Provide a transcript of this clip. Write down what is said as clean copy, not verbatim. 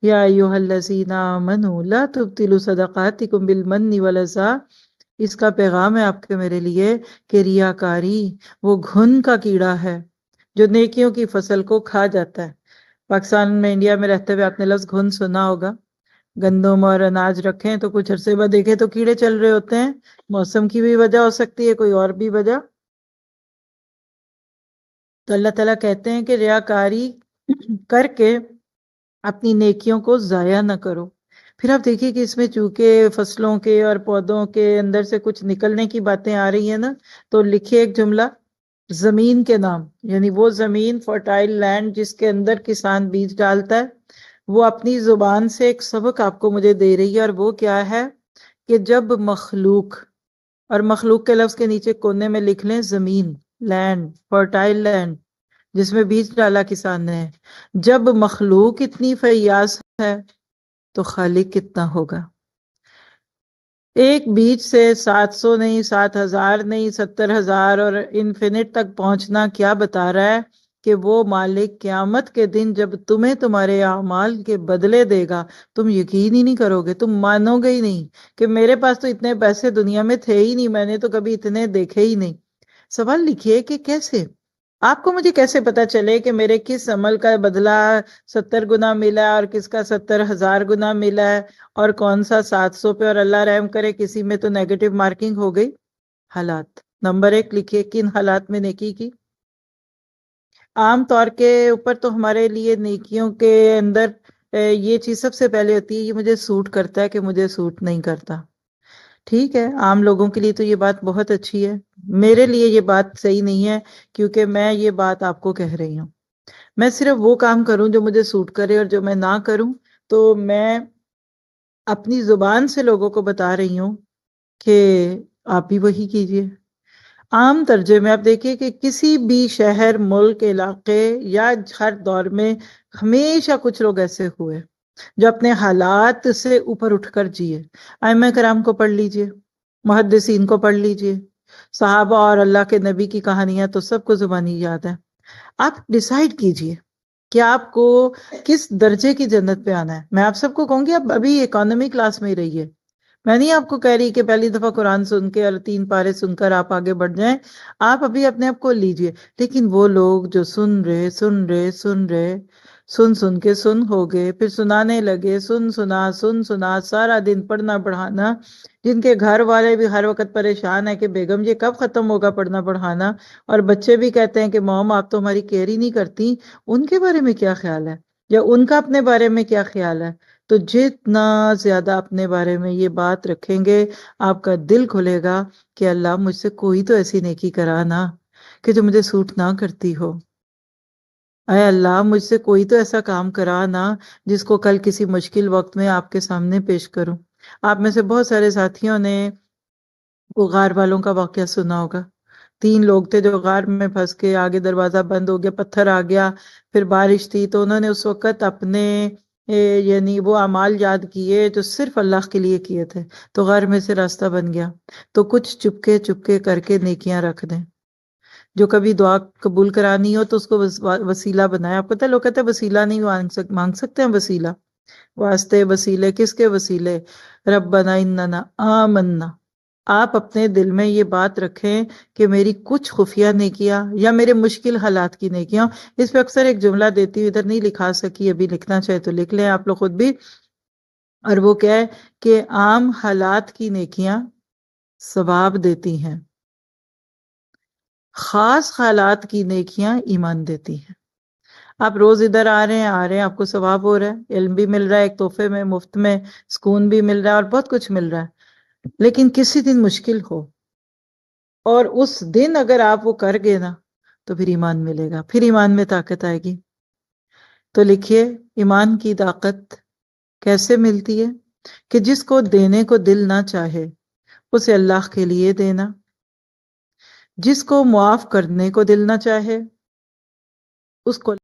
یا ایھا الذین آمنوا لا تبطلوا صدقاتکم بالمن والعذا. اس کا پیغام ہے آپ کے میرے لیے کہ ریاکاری وہ گھن کا کیڑا ہے جو نیکیوں کی فصل کو کھا جاتا ہے. پاکستان میں، انڈیا میں رہتے ہوئے آپ نے لفظ گھن سنا ہوگا. گندم اور اناج رکھیں تو کچھ عرصے بعد دیکھیں تو کیڑے چل رہے ہوتے ہیں. موسم کی بھی وجہ ہو سکتی ہے، کوئی اور بھی وجہ. تو اللہ تعالیٰ کہتے ہیں کہ ریاکاری کر کے اپنی نیکیوں کو ضائع نہ کرو. پھر آپ دیکھیے کہ اس میں چونکہ فصلوں کے اور پودوں کے اندر سے کچھ نکلنے کی باتیں آ رہی ہیں نا، تو لکھیے ایک جملہ زمین کے نام، یعنی وہ زمین فرٹائل لینڈ جس کے اندر کسان بیج ڈالتا ہے، وہ اپنی زبان سے ایک سبق آپ کو مجھے دے رہی ہے. اور وہ کیا ہے کہ جب مخلوق، اور مخلوق کے لفظ کے نیچے کونے میں لکھ لیں زمین، لینڈ، فرٹائل لینڈ جس میں بیج ڈالا کسان نے، جب مخلوق اتنی فیاض ہے تو خالق کتنا ہوگا. ایک بیج سے 700 نہیں، 7,000 نہیں، 70,000 اور انفینٹ تک پہنچنا کیا بتا رہا ہے کہ وہ مالک قیامت کے دن جب تمہیں تمہارے اعمال کے بدلے دے گا، تم یقین ہی نہیں کرو گے، تم مانو گے ہی نہیں کہ میرے پاس تو اتنے پیسے دنیا میں تھے ہی نہیں، میں نے تو کبھی اتنے دیکھے ہی نہیں. سوال لکھیے کہ کیسے آپ کو مجھے کیسے پتا چلے کہ میرے کس عمل کا بدلہ 70 گنا ملا ہے اور کس کا 70,000 گنا ملا ہے، اور کون سا 700 پہ، اور اللہ رحم کرے کسی میں تو نیگیٹو مارکنگ ہو گئی. حالات نمبر 1 لکھیے، کن حالات میں نیکی کی. عام طور کے اوپر تو ہمارے لیے نیکیوں کے اندر یہ چیز سب سے پہلے ہوتی ہے، یہ مجھے سوٹ کرتا ہے کہ مجھے سوٹ نہیں کرتا. ٹھیک ہے، عام لوگوں کے لیے تو یہ بات بہت اچھی ہے، میرے لیے یہ بات صحیح نہیں ہے، کیونکہ میں یہ بات آپ کو کہہ رہی ہوں. میں صرف وہ کام کروں جو مجھے سوٹ کرے، اور جو میں نہ کروں تو میں اپنی زبان سے لوگوں کو بتا رہی ہوں کہ آپ بھی وہی کیجئے. عام درجے میں آپ دیکھیے کہ کسی بھی شہر، ملک، علاقے یا ہر دور میں ہمیشہ کچھ لوگ ایسے ہوئے جو اپنے حالات سے اوپر اٹھ کر جیے. ائمہ کرام کو پڑھ لیجئے، محدثین کو پڑھ لیجئے، صحابہ اور اللہ کے نبی کی کہانیاں تو سب کو زبانی یاد ہے. آپ ڈیسائیڈ کیجئے کہ آپ کو کس درجے کی جنت پہ آنا ہے. میں آپ سب کو کہوں گی آپ ابھی اکانومی کلاس میں ہی رہیے. میں نہیں آپ کو کہہ رہی کہ پہلی دفعہ قرآن سن کے اور 3 پارے سن کر آپ آگے بڑھ جائیں. آپ ابھی اپنے آپ کو لیجئے. لیکن وہ لوگ جو سن رہے سن کے سن ہو گئے، پھر سنانے لگے، سنا سارا دن پڑھنا پڑھانا، جن کے گھر والے بھی ہر وقت پریشان ہے کہ بیگم یہ کب ختم ہوگا پڑھنا پڑھانا، اور بچے بھی کہتے ہیں کہ موم آپ تو ہماری کیئر ہی نہیں کرتی، ان کے بارے میں کیا خیال ہے، یا ان کا اپنے بارے میں کیا خیال ہے. تو جتنا زیادہ اپنے بارے میں یہ بات رکھیں گے، آپ کا دل کھلے گا کہ اللہ مجھ سے کوئی تو ایسی نیکی کرا نا کہ جو مجھے سوٹ نہ کرتی ہو. اے اللہ مجھ سے کوئی تو ایسا کام کرا نا جس کو کل کسی مشکل وقت میں آپ کے سامنے پیش کروں. آپ میں سے بہت سارے ساتھیوں نے وہ غار والوں کا واقعہ سنا ہوگا. 3 لوگ تھے جو غار میں پھنس کے، آگے دروازہ بند ہو گیا، پتھر آ گیا، پھر بارش تھی، تو انہوں نے اس وقت اپنے یعنی وہ اعمال یاد کیے جو صرف اللہ کے لیے کیے تھے، تو غار میں سے راستہ بن گیا. تو کچھ چپکے کر کے نیکیاں رکھ دیں. جو کبھی دعا قبول کرانی ہو تو اس کو وسیلہ بنائے. آپ پتہ لوگ کہتے ہیں وسیلہ نہیں مانگ سکتے ہیں. وسیلہ، واسطے، وسیلے، کس کے وسیلے؟ ربنا اننا آمنا. آپ اپنے دل میں یہ بات رکھیں کہ میری کچھ خفیہ نیکیاں یا میرے مشکل حالات کی نیکیاں. اس پہ اکثر ایک جملہ دیتی ہوں، ادھر نہیں لکھا سکی، ابھی لکھنا چاہے تو لکھ لیں آپ لوگ خود بھی. اور وہ کیا ہے کہ عام حالات کی نیکیاں ثواب دیتی ہیں، خاص حالات کی نیکیاں ایمان دیتی ہیں. آپ روز ادھر آ رہے ہیں، آپ کو ثواب ہو رہا ہے، علم بھی مل رہا ہے ایک تحفے میں، مفت میں سکون بھی مل رہا ہے، اور بہت کچھ مل رہا ہے. لیکن کسی دن مشکل ہو اور اس دن اگر آپ وہ کر گئے نا تو پھر ایمان ملے گا، پھر ایمان میں طاقت آئے گی. تو لکھیے، ایمان کی طاقت کیسے ملتی ہے؟ کہ جس کو دینے کو دل نہ چاہے اسے اللہ کے لیے دینا، جس کو معاف کرنے کو دل نہ چاہے اس کو